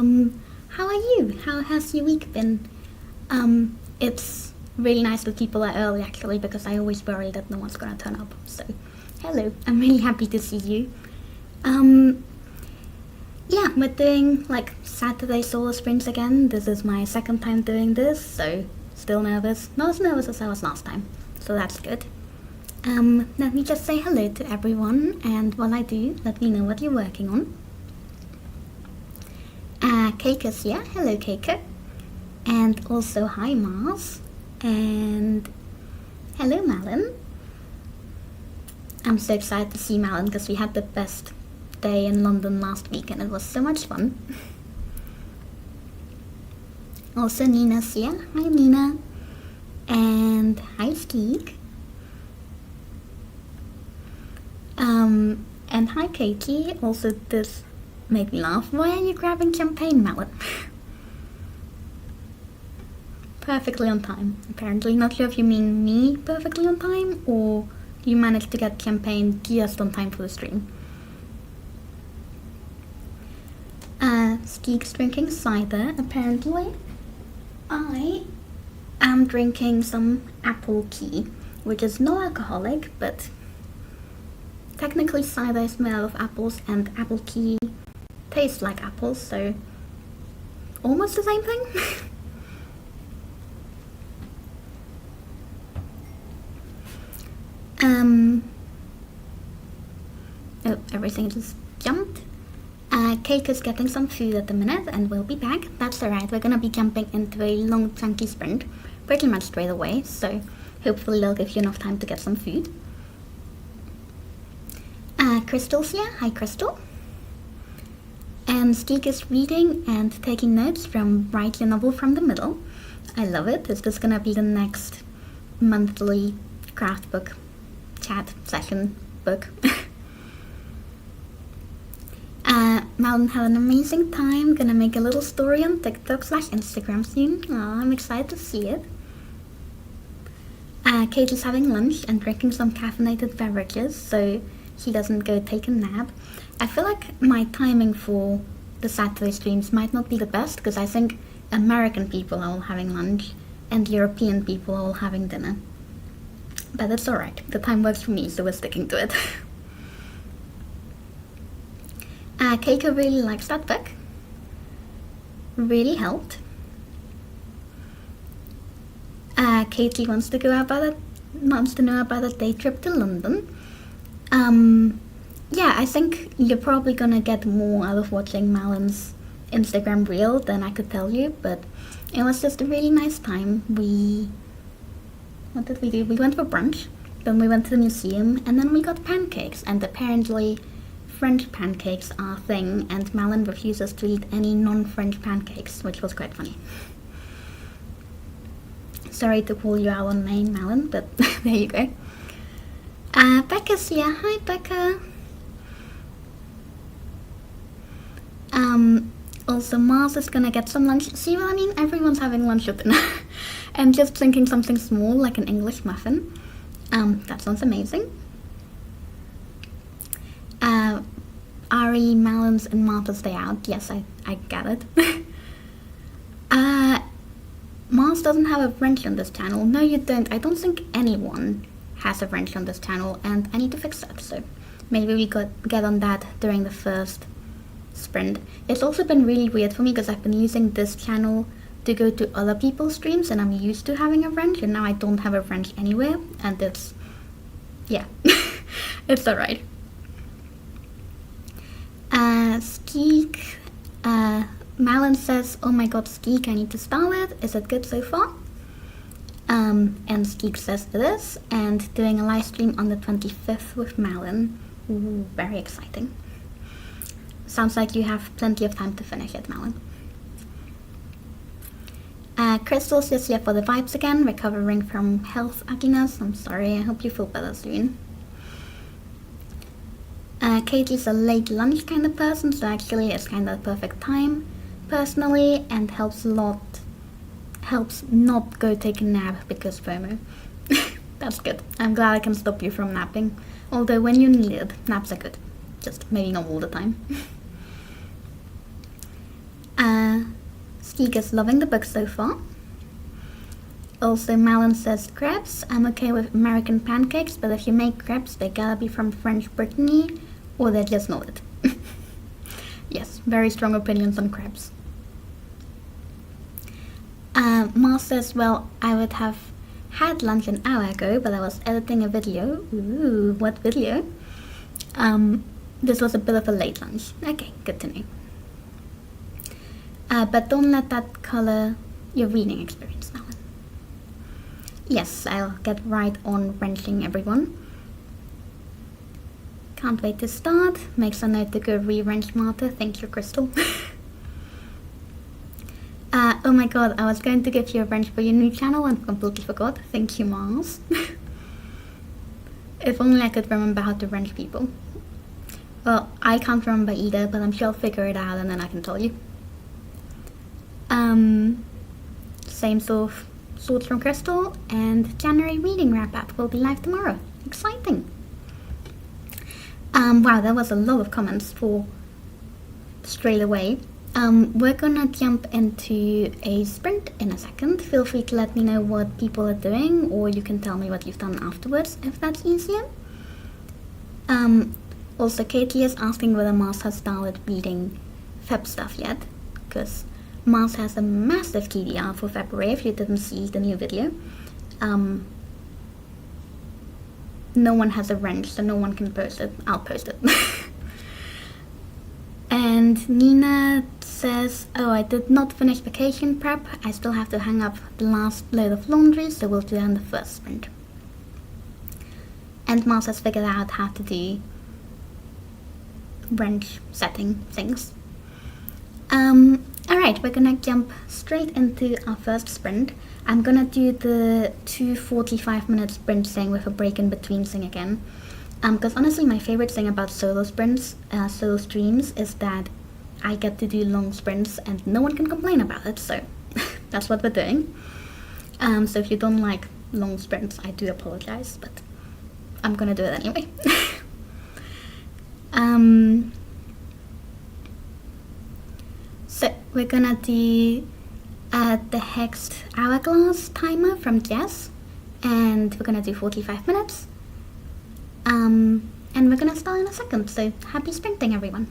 How are you? How has your week been? It's really nice that people are early actually, because I always worry that no one's gonna turn up. So, hello, I'm really happy to see you. Yeah, we're doing like Saturday solo sprints again. This is my second time doing this, so still nervous. Not as nervous as I was last time, so that's good. Let me just say hello to everyone, and while I do, let me know what you're working on. Keiko's here. Hello, Keiko. And also, hi, Mars. And hello, Malin. I'm so excited to see Malin because we had the best day in London last week and it was so much fun. Also, Nina's here. Hi, Nina. And hi, Skeek. And hi, Katie. Also, this made me laugh. Why are you grabbing champagne, Malin? Perfectly on time, apparently. Not sure if you mean me perfectly on time, or you managed to get champagne just on time for the stream. Skeek's drinking cider, apparently. I am drinking some apple tea, which is no alcoholic, but technically cider is made out of apples and apple tea tastes like apples, so almost the same thing. Oh, everything just jumped. Cake is getting some food at the minute and we'll be back. That's alright, we're gonna be jumping into a long chunky sprint pretty much straight away, so hopefully they'll give you enough time to get some food. Crystal's here. Hi, Crystal. And Steek is reading and taking notes from Write Your Novel from the Middle. I love it. Is this gonna be the next monthly craft book chat session book? Malin had an amazing time. Gonna make a little story on TikTok/Instagram soon. Aw, I'm excited to see it. Kate is having lunch and drinking some caffeinated beverages, so he doesn't go take a nap. I feel like my timing for the Saturday streams might not be the best, because I think American people are all having lunch and European people are all having dinner. But it's alright, the time works for me, so we're sticking to it. Keiko really likes that book. Really helped. Katie wants to know about a day trip to London. Yeah, I think you're probably gonna get more out of watching Malin's Instagram reel than I could tell you, but it was just a really nice time. What did we do? We went for brunch, then we went to the museum, and then we got pancakes, and apparently French pancakes are a thing, and Malin refuses to eat any non-French pancakes, which was quite funny. Sorry to call you out on name, Malin, but there you go. Becca's here. Hi, Becca. Also, Mars is gonna get some lunch. See what I mean? Everyone's having lunch at dinner. And just drinking something small, like an English muffin. That sounds amazing. Ari, Malin's and Martha's day out. Yes, I get it. Mars doesn't have a wrench on this channel. No, you don't. I don't think anyone has a wrench on this channel, and I need to fix that, so maybe we could get on that during the first sprint. It's also been really weird for me because I've been using this channel to go to other people's streams, and I'm used to having a wrench, and now I don't have a wrench anywhere, and it's, yeah, it's alright. Skeek, Malin says, oh my god, Skeek, I need to start it. Is it good so far? And Skeek says it is, and doing a live stream on the 25th with Malin. Ooh, very exciting. Sounds like you have plenty of time to finish it, Malin. Crystal's just here for the vibes again, recovering from health ugliness. I'm sorry, I hope you feel better soon. Katie's a late lunch kind of person, so actually it's kind of the perfect time, personally, and helps not go take a nap because FOMO. That's good. I'm glad I can stop you from napping. Although when you need it, naps are good. Just maybe not all the time. Skeek is loving the book so far. Also, Malin says crepes. I'm okay with American pancakes, but if you make crepes, they gotta be from French Brittany, or they're just not it. Yes, very strong opinions on crepes. Mars says, well, I would have had lunch an hour ago, but I was editing a video. Ooh, what video? This was a bit of a late lunch. Okay, good to know. But don't let that color your reading experience, Malin. Yes, I'll get right on wrenching everyone. Can't wait to start. Makes a note to go re-wrench Martha. Thank you, Crystal. Oh my god, I was going to give you a wrench for your new channel and completely forgot. Thank you, Mars. If only I could remember how to wrench people. Well, I can't remember either, but I'm sure I'll figure it out and then I can tell you. Same sort of thoughts from Crystal, and January reading wrap-up will be live tomorrow. Exciting! Wow, that was a lot of comments for straight away. We're gonna jump into a sprint in a second. Feel free to let me know what people are doing, or you can tell me what you've done afterwards if that's easier. Also, Katie is asking whether Mars has started reading Feb stuff yet, because Mars has a massive TDR for February if you didn't see the new video. No one has a wrench, so no one can post it. I'll post it. And Nina says, oh, I did not finish vacation prep. I still have to hang up the last load of laundry, so we'll do that in the first sprint. And Mars has figured out how to do wrench setting things. Alright, we're gonna jump straight into our first sprint. I'm gonna do the 2 45-minute sprints thing with a break in between thing again. Because honestly, my favorite thing about solo sprints, solo streams, is that I get to do long sprints and no one can complain about it, so that's what we're doing. So if you don't like long sprints, I do apologize, but I'm gonna do it anyway. So we're gonna do the hexed hourglass timer from Jess, and we're gonna do 45 minutes. And we're gonna start in a second, so happy sprinting, everyone.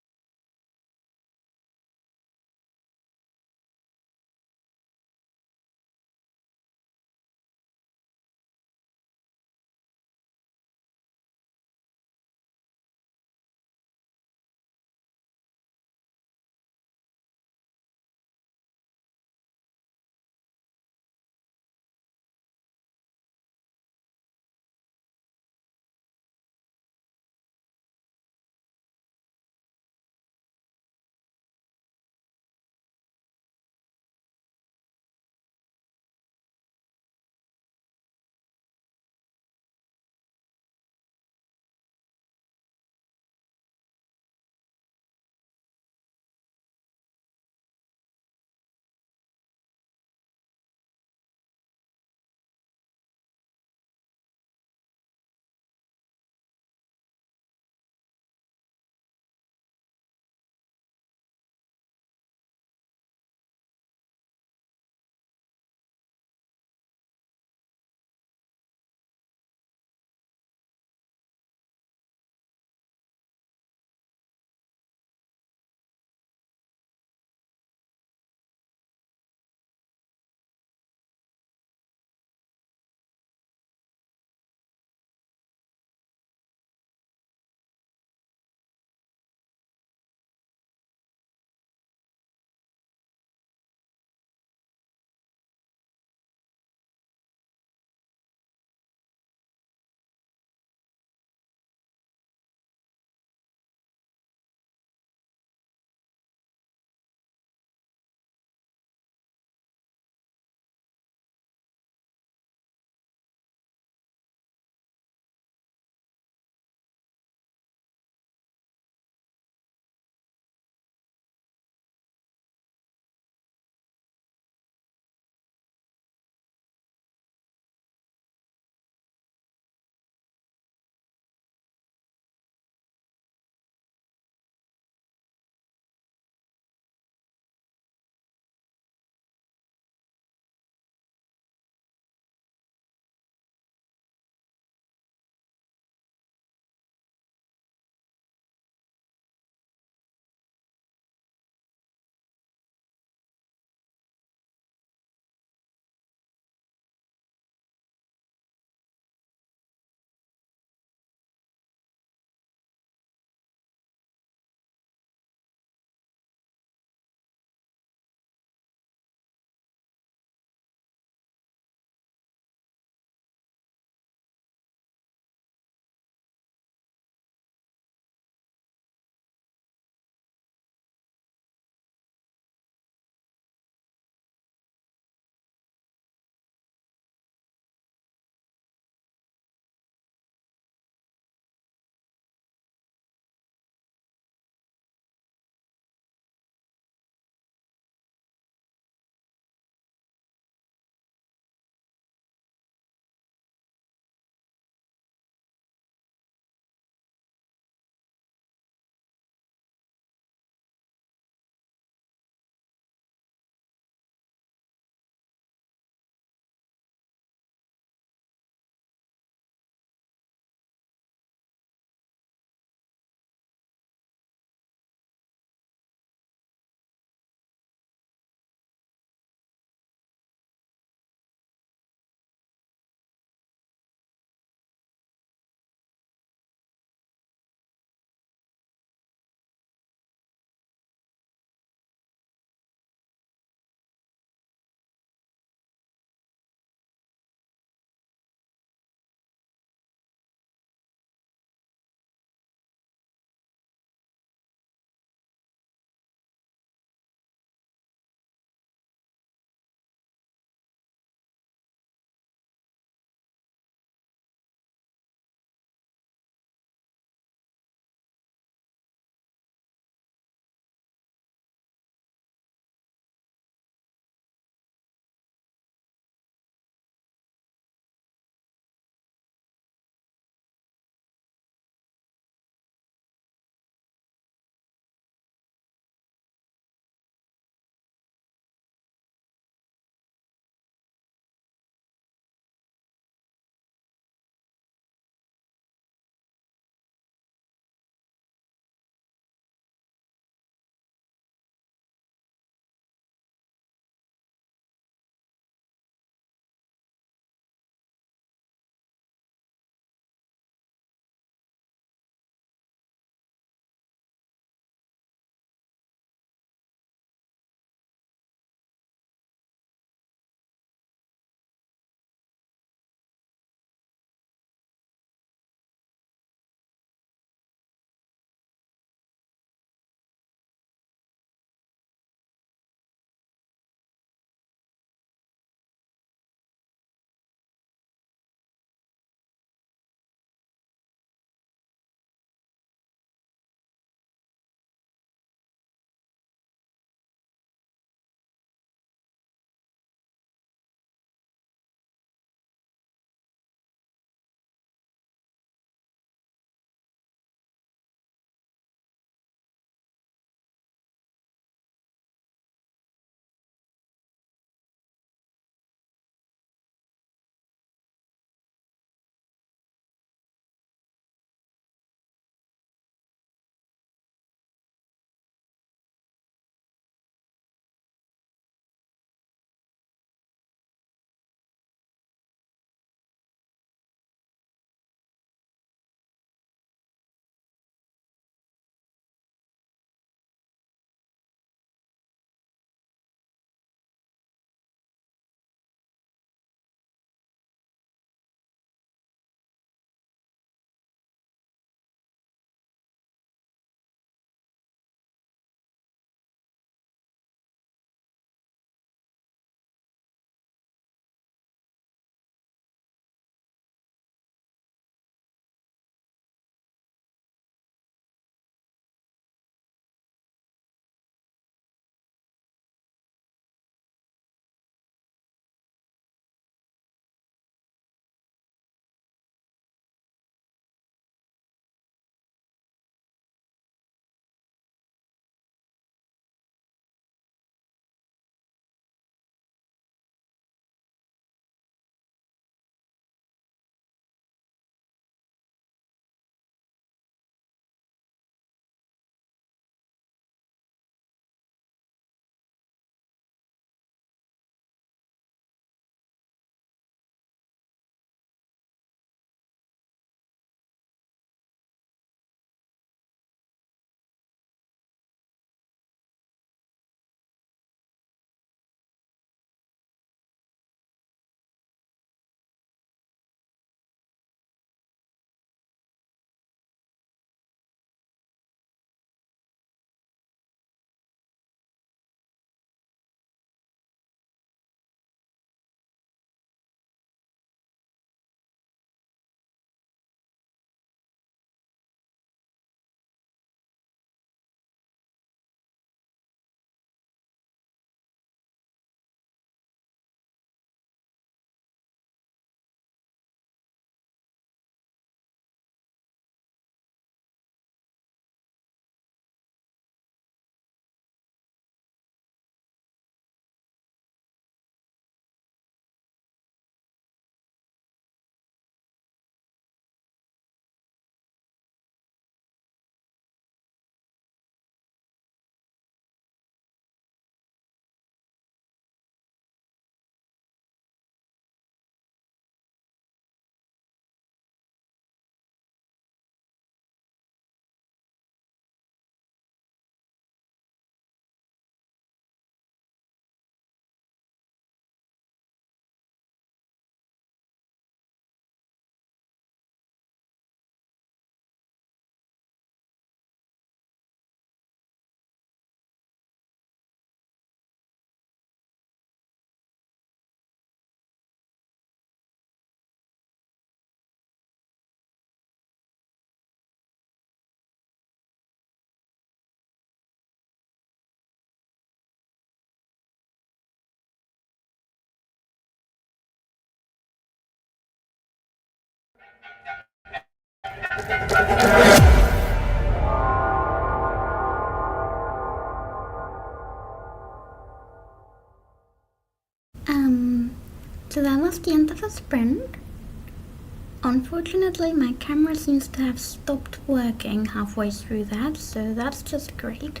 unfortunately my camera seems to have stopped working halfway through that, so that's just great.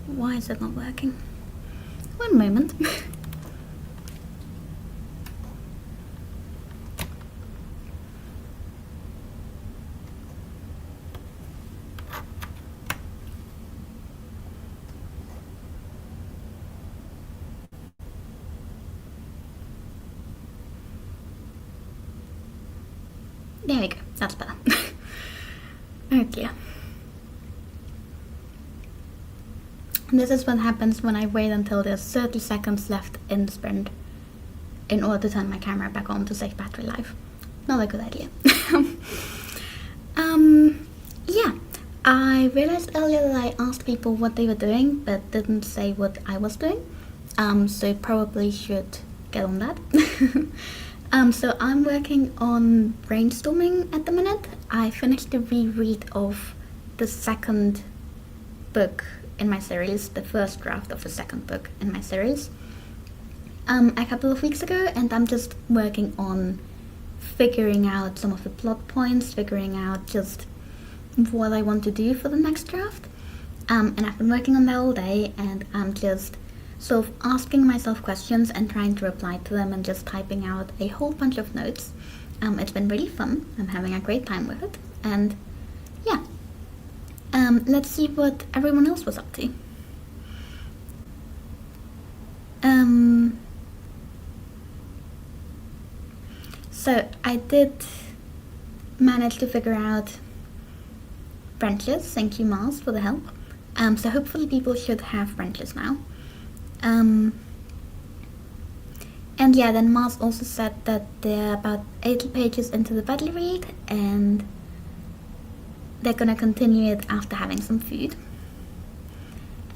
Why is it not working? One moment. There we go, that's better. Oh dear. This is what happens when I wait until there's 30 seconds left in the sprint in order to turn my camera back on to save battery life. Not a good idea. Yeah, I realized earlier that I asked people what they were doing but didn't say what I was doing, so probably should get on that. So I'm working on brainstorming at the minute. I finished the reread of the second book in my series, the first draft of the second book in my series, a couple of weeks ago, and I'm just working on figuring out some of the plot points, figuring out just what I want to do for the next draft. And I've been working on that all day, and I'm just sort of asking myself questions and trying to reply to them and just typing out a whole bunch of notes. It's been really fun. I'm having a great time with it, and yeah. Let's see what everyone else was up to. So I did manage to figure out branches. Thank you, Mars, for the help. So hopefully people should have branches now. And yeah, then Mars also said that they're about 80 pages into the battle read, and they're gonna continue it after having some food.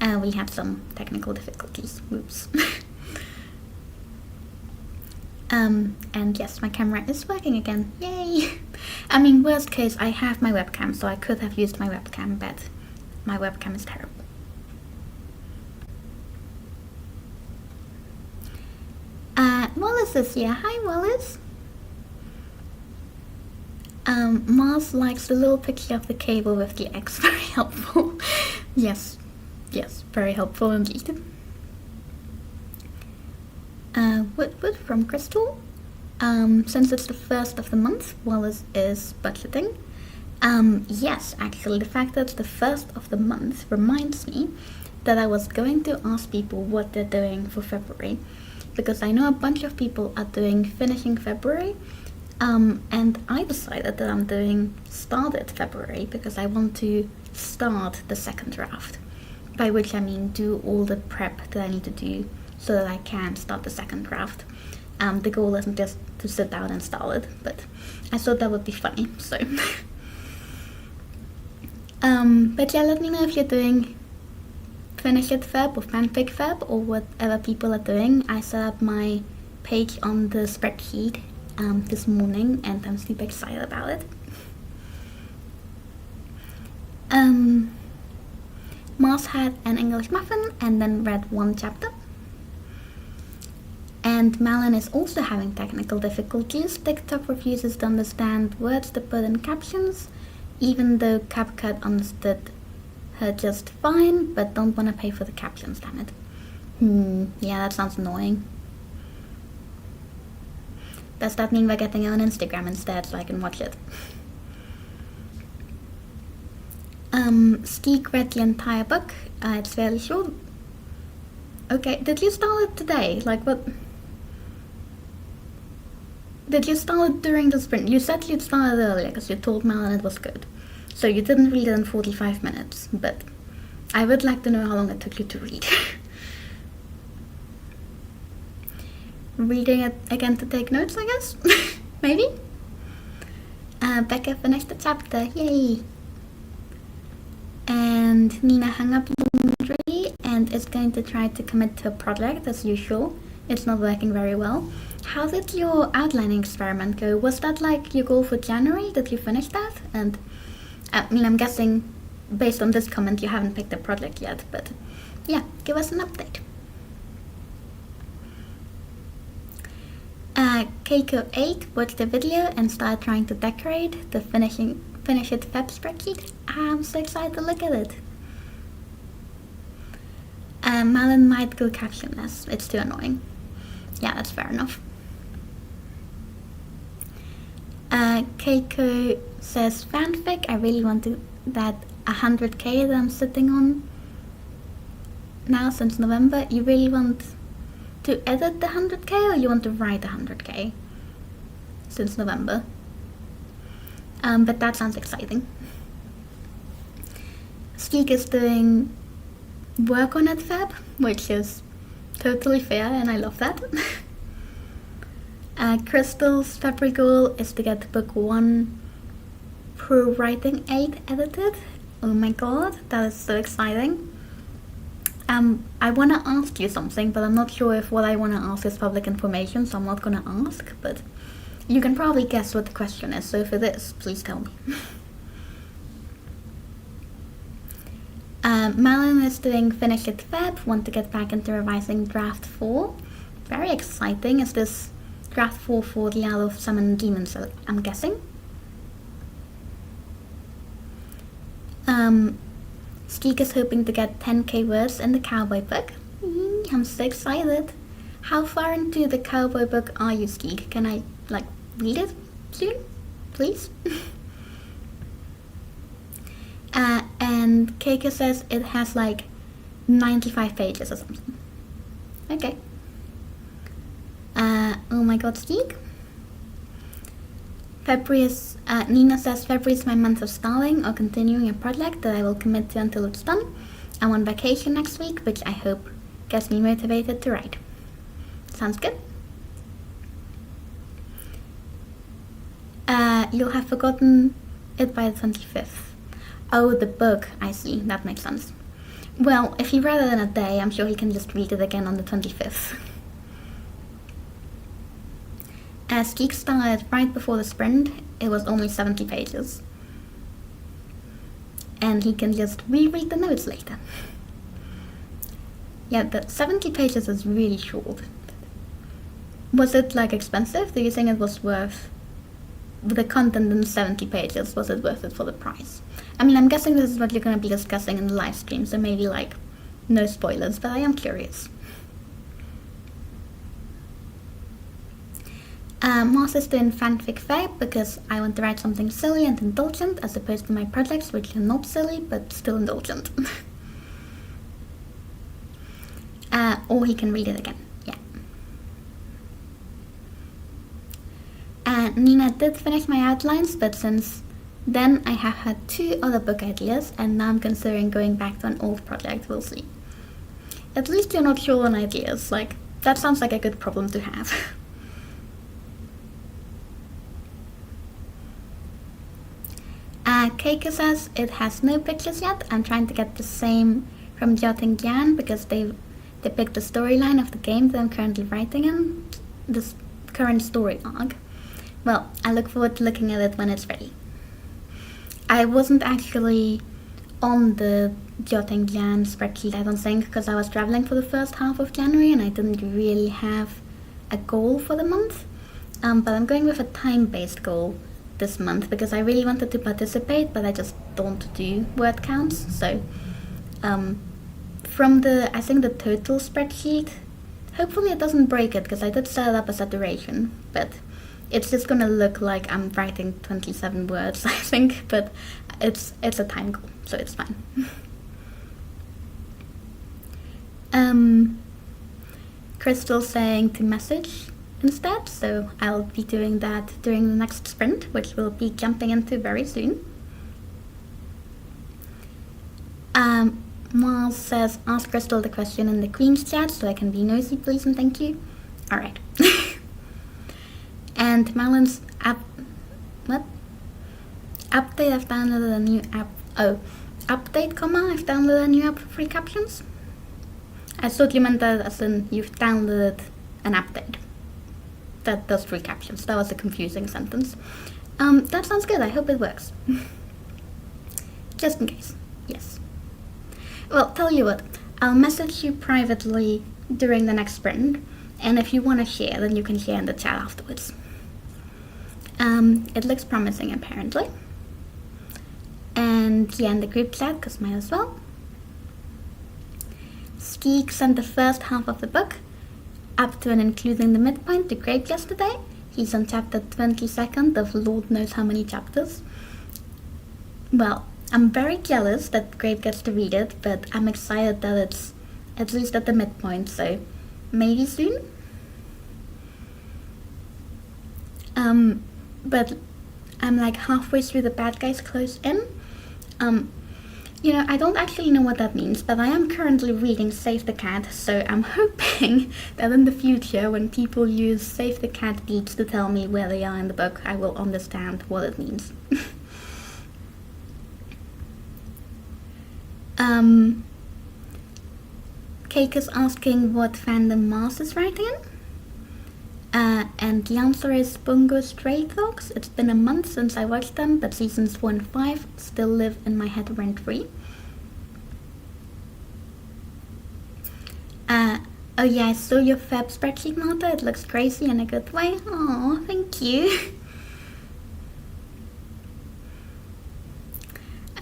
We had some technical difficulties. Whoops. And yes, my camera is working again. Yay! I mean, worst case, I have my webcam, so I could have used my webcam, but my webcam is terrible. Wallace is here. Hi, Wallace. Mars likes the little picture of the cable with the X. Very helpful. Yes, very helpful indeed. Wood from Crystal. Since it's the first of the month, Wallace is budgeting. Yes, actually, the fact that it's the first of the month reminds me that I was going to ask people what they're doing for February, because I know a bunch of people are doing finishing February, and I decided that I'm doing started February because I want to start the second draft, by which I mean do all the prep that I need to do so that I can start the second draft. The goal isn't just to sit down and start it, but I thought that would be funny, so. But yeah, let me know if you're doing Finish It Feb or Fanfic Feb or whatever people are doing. I set up my page on the spreadsheet this morning, and I'm super excited about it. Mars had an English muffin and then read one chapter. And Malin is also having technical difficulties. TikTok refuses to understand words to put in captions, even though CapCut understood her just fine, but don't want to pay for the captions, damn it. Yeah, that sounds annoying. Does that mean we're getting it on Instagram instead so I can watch it? Steek read the entire book. It's fairly short. Okay, did you start it today? Like, what? Did you start it during the sprint? You said you'd started earlier because you told Malin it was good. So you didn't read it in 45 minutes, but I would like to know how long it took you to read. Reading it again to take notes, I guess? Maybe? Becca finished the chapter, yay! And Nina hung up laundry and is going to try to commit to a project as usual. It's not working very well. How did your outlining experiment go? Was that like your goal for January? Did you finish that? And I mean, I'm guessing based on this comment you haven't picked a project yet, but yeah, give us an update. Keiko 8 watched the video and started trying to decorate the finish it Feb spreadsheet. I'm so excited to look at it. Malin might go captionless. It's too annoying. Yeah, that's fair enough. Keiko says fanfic. I really want that 100k that I'm sitting on now since November. You really want to edit the 100k or you want to write 100k since November? But that sounds exciting. Skeek is doing work on it Feb, which is totally fair and I love that. Crystal's February goal is to get book 1 Pro Writing 8 edited. Oh my god, that is so exciting. I want to ask you something, but I'm not sure if what I want to ask is public information, so I'm not going to ask, but you can probably guess what the question is, so if it is, please tell me. Malin is doing Finish It Feb, want to get back into revising Draft 4. Very exciting. Is this Draft 4 for the Isle of Summon Demons, I'm guessing? Skeek is hoping to get 10k words in the cowboy book. I'm so excited. How far into the cowboy book are you, Skeek? Can I, read it soon? Please? And Keiko says it has, 95 pages or something. Okay. Oh my god, Skeek. February is, Nina says February is my month of starting or continuing a project that I will commit to until it's done. I'm on vacation next week, which I hope gets me motivated to write. Sounds good. You'll have forgotten it by the 25th. Oh, the book, I see, that makes sense. Well, if he read it in a day, I'm sure he can just read it again on the 25th. As Geek started right before the sprint, it was only 70 pages. And he can just reread the notes later. Yeah, the 70 pages is really short. Was it expensive? Do you think it was worth the content in 70 pages? Was it worth it for the price? I mean, I'm guessing this is what you're going to be discussing in the live stream, so maybe no spoilers, but I am curious. Mars is doing fanfic Feb because I want to write something silly and indulgent as opposed to my projects, which are not silly but still indulgent. Or he can read it again, yeah. Nina did finish my outlines, but since then I have had 2 other book ideas and now I'm considering going back to an old project, we'll see. At least you're not sure on ideas, that sounds like a good problem to have. Keiko says it has no pictures yet. I'm trying to get the same from Jotting Jan because they picked the storyline of the game that I'm currently writing in, this current story arc. Well, I look forward to looking at it when it's ready. I wasn't actually on the Jotting Jan spreadsheet, I don't think, because I was traveling for the first half of January and I didn't really have a goal for the month. But I'm going with a time-based goal this month because I really wanted to participate, but I just don't do word counts. So from I think the total spreadsheet, hopefully it doesn't break it because I did set it up as a duration, but it's just gonna look like I'm writing 27 words, I think, but it's a time goal, so it's fine. Crystal's saying to message instead, so I'll be doing that during the next sprint, which we'll be jumping into very soon. Mars says, ask Crystal the question in the Queen's chat so I can be nosy, please and thank you. Alright. And Malin's update, I've downloaded a new app. Oh, update, I've downloaded a new app for free captions. I thought you meant that as in you've downloaded an update that does free captions. That was a confusing sentence. That sounds good. I hope it works. Just in case. Yes. Well, tell you what. I'll message you privately during the next sprint, And if you want to share, then you can share in the chat afterwards. It looks promising, apparently. And yeah, in the group chat, because might as well. Skeek sent the first half of the book, up to and including the midpoint, to Grape yesterday. He's on chapter 22nd of Lord knows how many chapters. Well, I'm very jealous that Grape gets to read it, but I'm excited that it's at least at the midpoint, so maybe soon. But I'm like halfway through the bad guys close in. I don't actually know what that means, but I am currently reading Save the Cat, so I'm hoping that in the future, when people use Save the Cat beats to tell me where they are in the book, I will understand what it means. Cake is asking what fandom Mars is writing in. And the answer is Bungo Stray Dogs. It's been a month since I watched them, but seasons 4 and 5 still live in my head rent-free. Oh yeah, I saw your Feb spreadsheet, Martha. It looks crazy in a good way. Oh, thank you.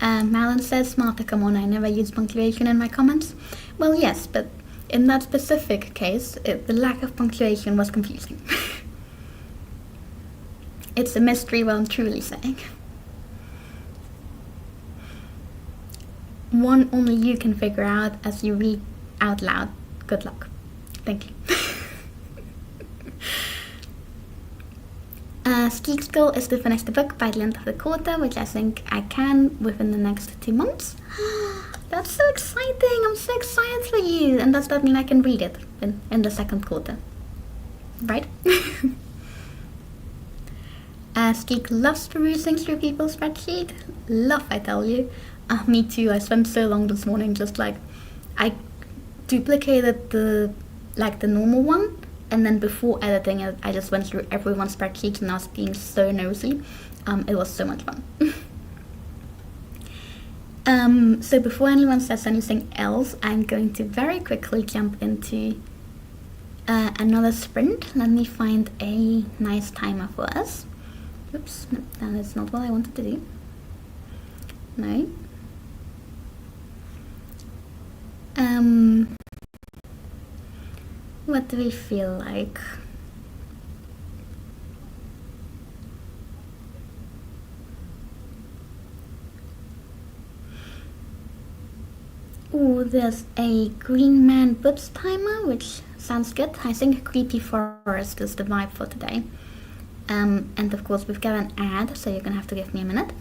Malin says, Martha, come on, I never use punctuation in my comments. Well, yes, but in that specific case, the lack of punctuation was confusing. It's a mystery, what I'm truly saying. One only you can figure out as you read out loud. Good luck. Thank you. Skeek's goal is to finish the book by the end of the quarter, which I think I can within the next 2 months. That's so exciting! I'm so excited for you! And does that mean I can read it in the second quarter? Right? Skeek loves perusing through people's spreadsheet. Love, I tell you. Me too. I spent so long this morning just like... I duplicated the normal one, and then before editing it, I just went through everyone's spreadsheet and I was being so nosy. It was so much fun. So before anyone says anything else, I'm going to very quickly jump into another sprint. Let me find a nice timer for us. Oops, no, that is not what I wanted to do. No. What do we feel like? Oh, there's a Green Man Boobs timer, which sounds good. I think Creepy Forest is the vibe for today. And of course we've got an ad, so you're gonna have to give me a minute.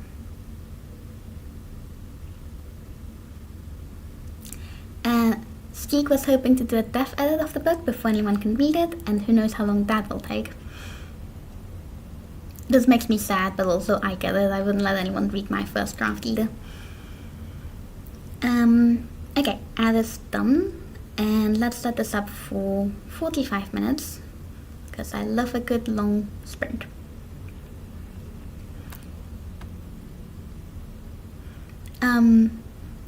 Skeek was hoping to do a deaf edit of the book before anyone can read it, and who knows how long that will take. This makes me sad, but also I get it. I wouldn't let anyone read my first draft either. Okay, ad is done, and let's set this up for 45 minutes, because I love a good long sprint.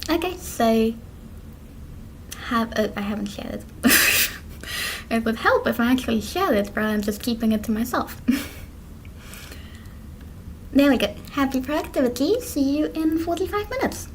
Okay, so I haven't shared it. It would help if I actually shared it rather than just keeping it to myself. There we go. Happy productivity. See you in 45 minutes.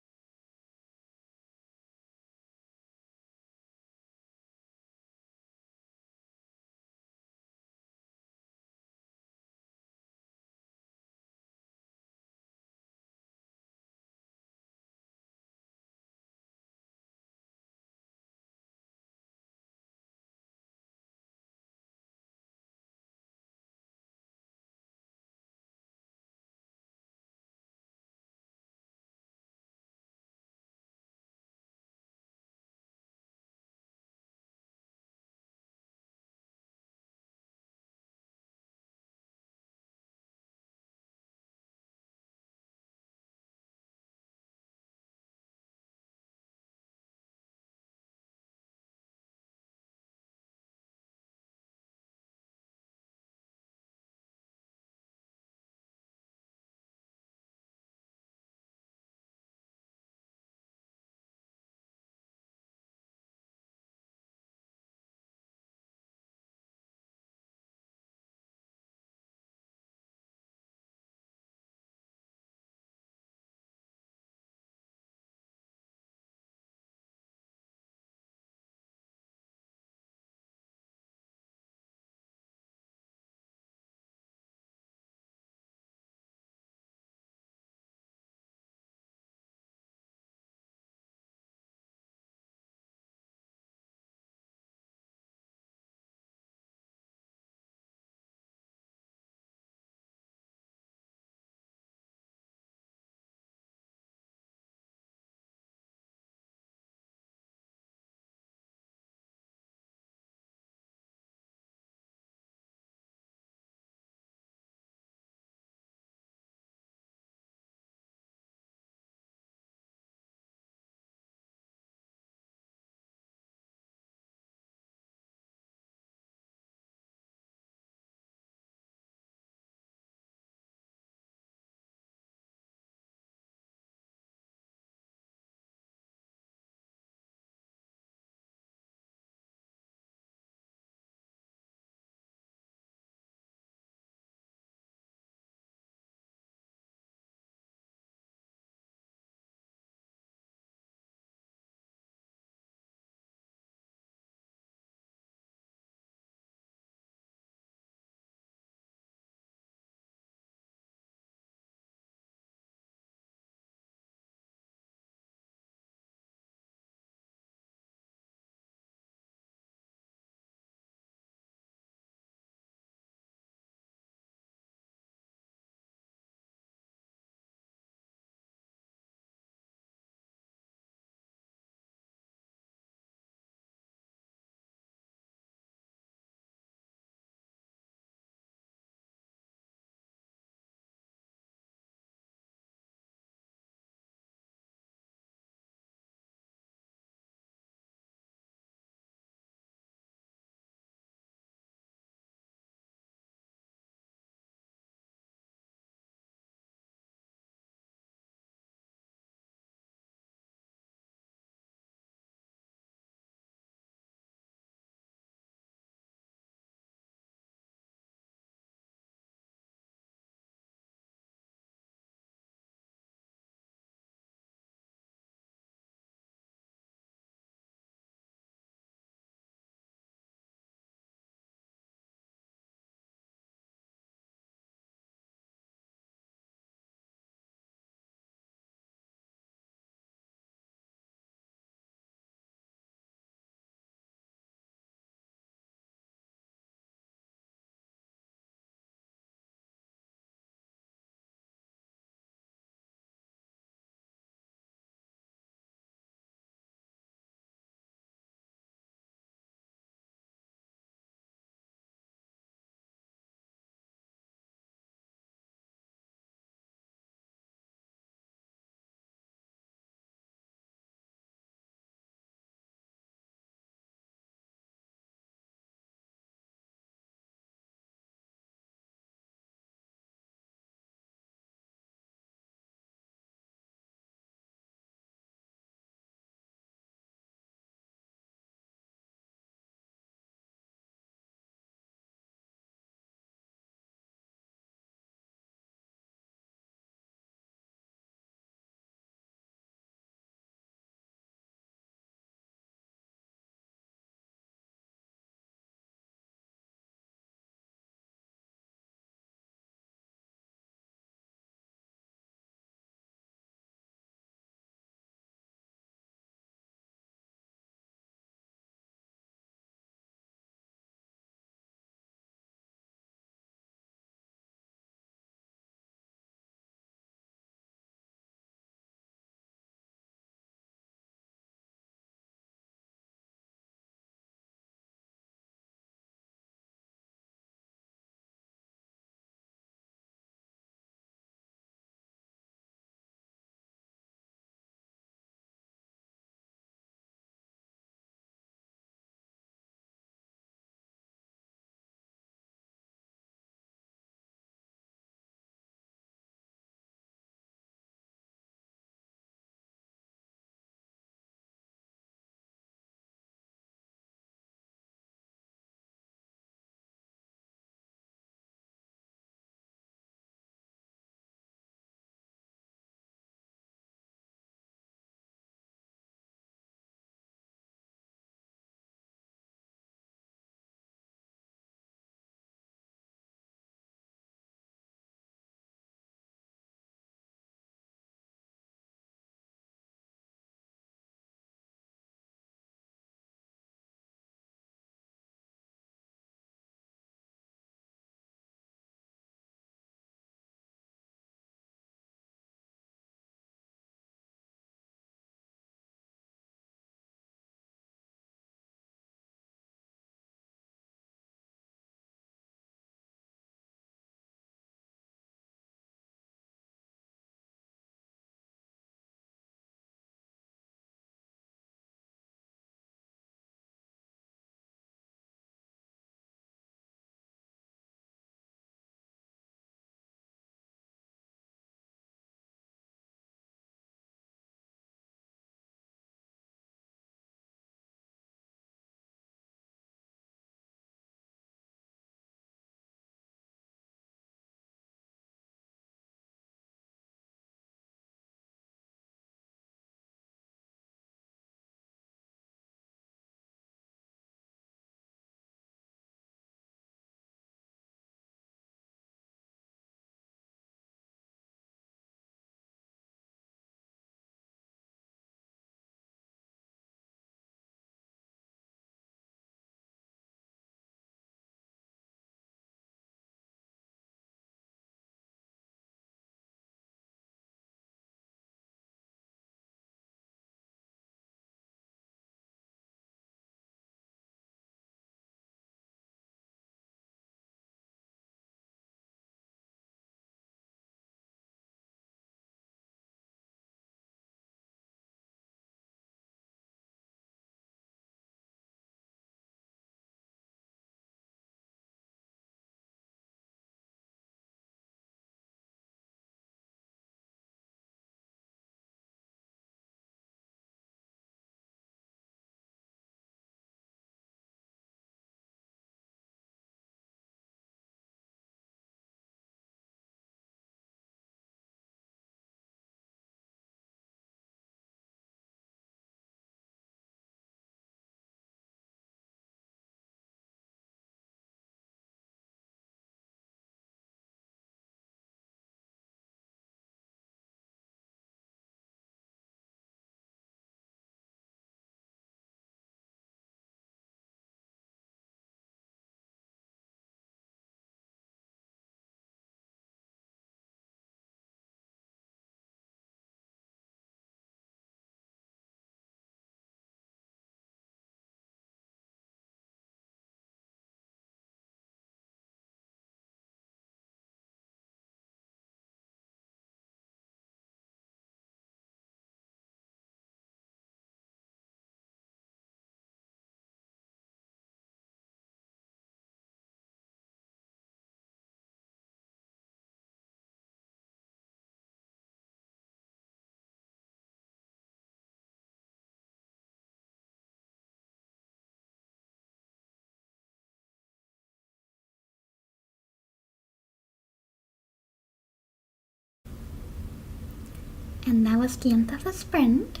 And that was the end of the sprint.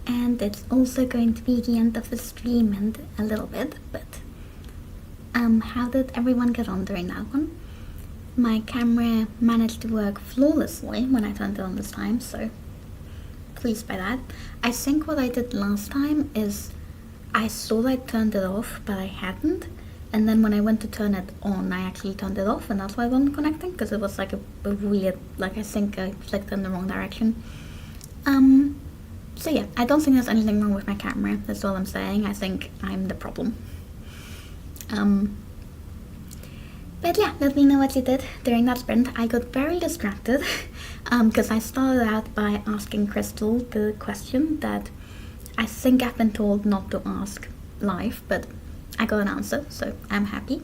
And it's also going to be the end of the stream in a little bit, but how did everyone get on during that one? My camera managed to work flawlessly when I turned it on this time, so pleased by that. I think what I did last time is I thought I turned it off, but I hadn't. And then when I went to turn it on, I actually turned it off, and that's why I wasn't connecting, because it was like a weird, like I think I clicked in the wrong direction. So yeah, I don't think there's anything wrong with my camera, that's all I'm saying. I think I'm the problem. But yeah, let me know what you did during that sprint. I got very distracted, because I started out by asking Crystal the question that I think I've been told not to ask live, but I got an answer, so I'm happy.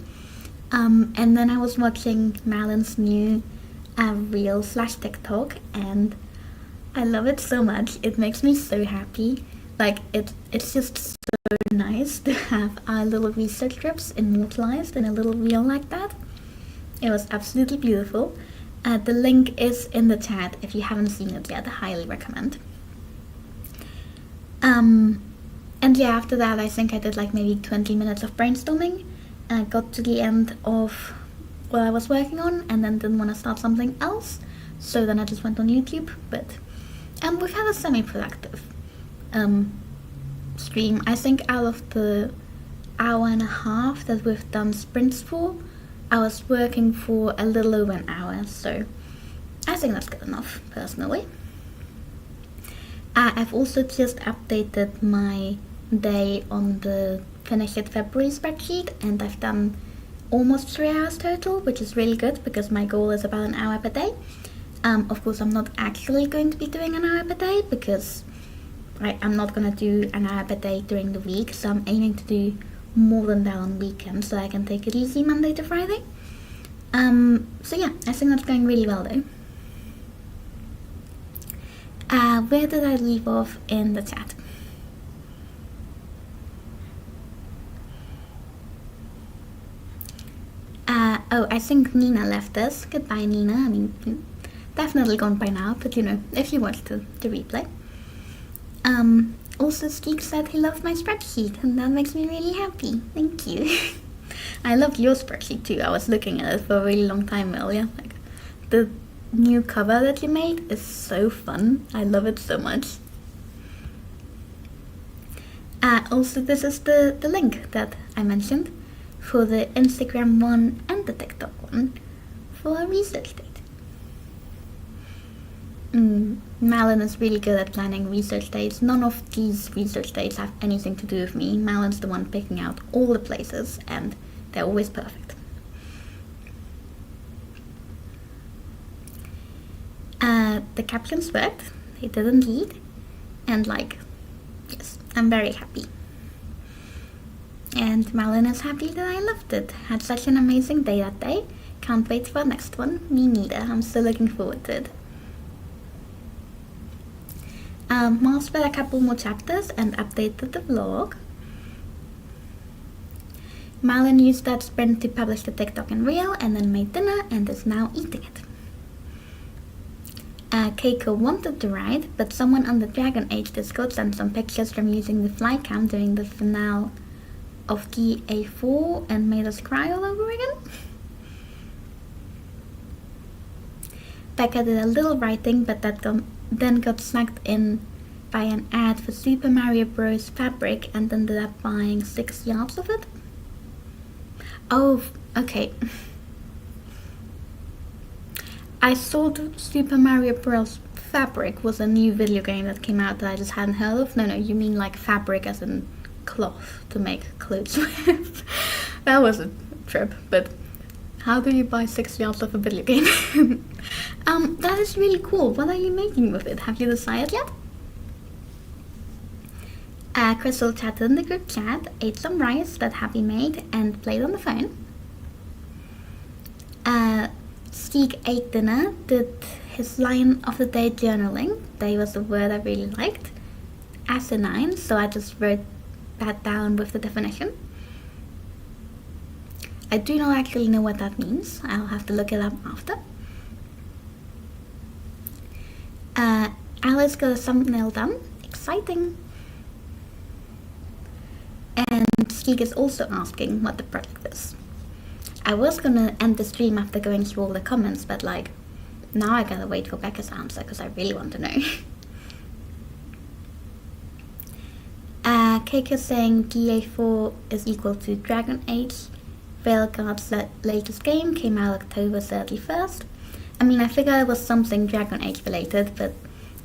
And then I was watching Malyn's new reel/TikTok, and I love it so much. It makes me so happy. Like, it's just so nice to have our little research trips immortalized in a little reel like that. It was absolutely beautiful. The link is in the chat if you haven't seen it yet. I highly recommend. And yeah, after that I think I did like maybe 20 minutes of brainstorming, and I got to the end of what I was working on and then didn't want to start something else, so then I just went on YouTube. But we've had a semi-productive stream. I think out of the hour and a half that we've done sprints for, I was working for a little over an hour, so I think that's good enough, personally. I've also just updated my day on the Finish It February spreadsheet, and I've done almost 3 hours total, which is really good because my goal is about an hour per day. Of course, I'm not actually going to be doing an hour per day because I'm not going to do an hour per day during the week, so I'm aiming to do more than that on weekends so I can take it easy Monday to Friday. So yeah, I think that's going really well though. Where did I leave off in the chat? Oh, I think Nina left us. Goodbye, Nina. I mean, definitely gone by now, but you know, if you watched the replay. Also, Steek said he loved my spreadsheet, and that makes me really happy. Thank you. I loved your spreadsheet too. I was looking at it for a really long time earlier. Like, the new cover that you made is so fun. I love it so much. Also, this is the link that I mentioned for the Instagram one and the TikTok one for a research date. Malyn is really good at planning research dates. None of these research dates have anything to do with me. Malyn's the one picking out all the places, and they're always perfect. The captions worked. They did indeed. And yes, I'm very happy. And Malyn is happy that I loved it. Had such an amazing day that day. Can't wait for the next one. Me neither. I'm still looking forward to it. Mars read a couple more chapters and updated the vlog. Malyn used that sprint to publish the TikTok and reel, and then made dinner and is now eating it. Keiko wanted to ride, but someone on the Dragon Age Discord sent some pictures from using the flycam during the finale of GA4 and made us cry all over again. Becca did a little writing, but that then got snagged in by an ad for Super Mario Bros. Fabric and ended up buying 6 yards of it. Oh, okay. I thought Super Mario Bros. Fabric was a new video game that came out that I just hadn't heard of. No, you mean like fabric as in cloth to make clothes with. That was a trip, but how do you buy 6 yards of a video game? That is really cool. What are you making with it? Have you decided yet? Crystal chatted in the group chat, ate some rice that Happy made, and played on the phone. Steek ate dinner, did his line of the day journaling. Day was a word I really liked. Asinine, so I just wrote that down with the definition. I do not actually know what that means. I'll have to look it up after. Alice got a thumbnail done. Exciting. And Skeek is also asking what the project is. I was gonna end the stream after going through all the comments, but like, now I gotta wait for Becca's answer because I really want to know. Cake is saying DA4 is equal to Dragon Age. Veilguard's latest game came out October 31st. I mean, I figure it was something Dragon Age related, but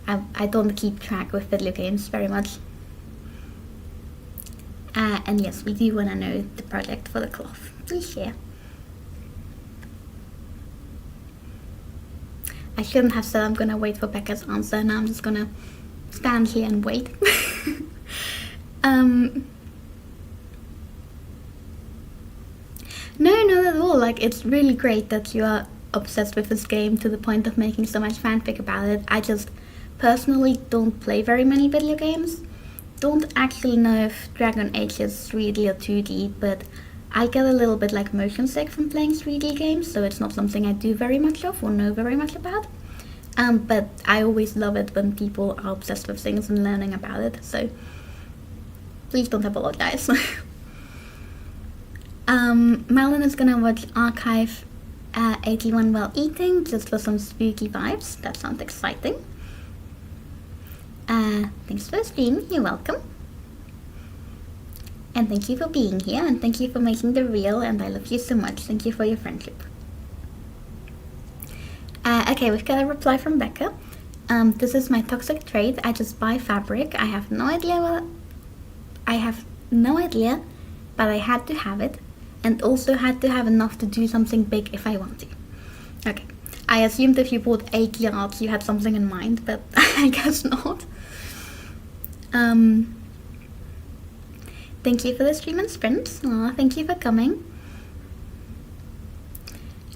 I don't keep track with video games very much. And yes, we do want to know the project for the cloth. Please share. I shouldn't have said I'm gonna wait for Becca's answer. Now I'm just gonna stand here and wait. No, not at all. Like, it's really great that you are obsessed with this game to the point of making so much fanfic about it. I just personally don't play very many video games. Don't actually know if Dragon Age is 3D or 2D, but I get a little bit like motion sick from playing 3D games, so it's not something I do very much of or know very much about. But I always love it when people are obsessed with things and learning about it, so please don't apologize. Malin is gonna watch Archive 81 while eating, just for some spooky vibes. That sounds exciting. Thanks for the stream, you're welcome. And thank you for being here, and thank you for making the reel, and I love you so much. Thank you for your friendship. Okay, we've got a reply from Becca. This is my toxic trait. I just buy fabric. I have no idea, but I had to have it, and also had to have enough to do something big if I want to. Okay, I assumed if you bought 8 yards you had something in mind, but I guess not. Thank you for the stream and sprints. Aw, thank you for coming.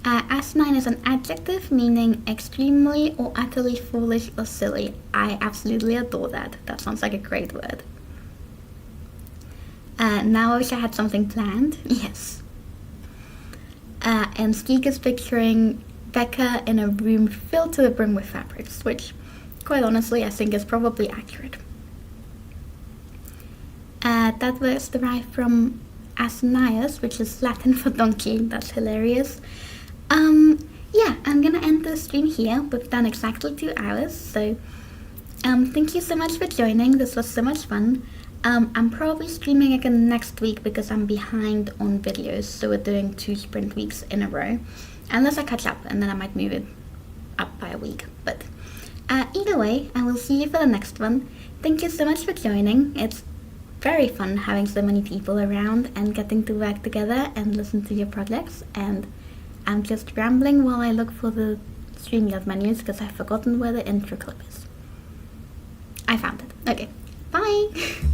Asinine is an adjective meaning extremely or utterly foolish or silly. I absolutely adore that. That sounds like a great word. Now I wish I had something planned. Yes. And Skeek is picturing Becca in a room filled to the brim with fabrics, which, quite honestly, I think is probably accurate. That was derived from Asinias, which is Latin for donkey. That's hilarious. Yeah, I'm gonna end the stream here. We've done exactly 2 hours, so thank you so much for joining. This was so much fun. I'm probably streaming again next week because I'm behind on videos, so we're doing 2 sprint weeks in a row. Unless I catch up, and then I might move it up by a week. But either way, I will see you for the next one. Thank you so much for joining. It's very fun having so many people around and getting to work together and listen to your projects. And I'm just rambling while I look for the StreamYard menus because I've forgotten where the intro clip is. I found it. Okay, bye!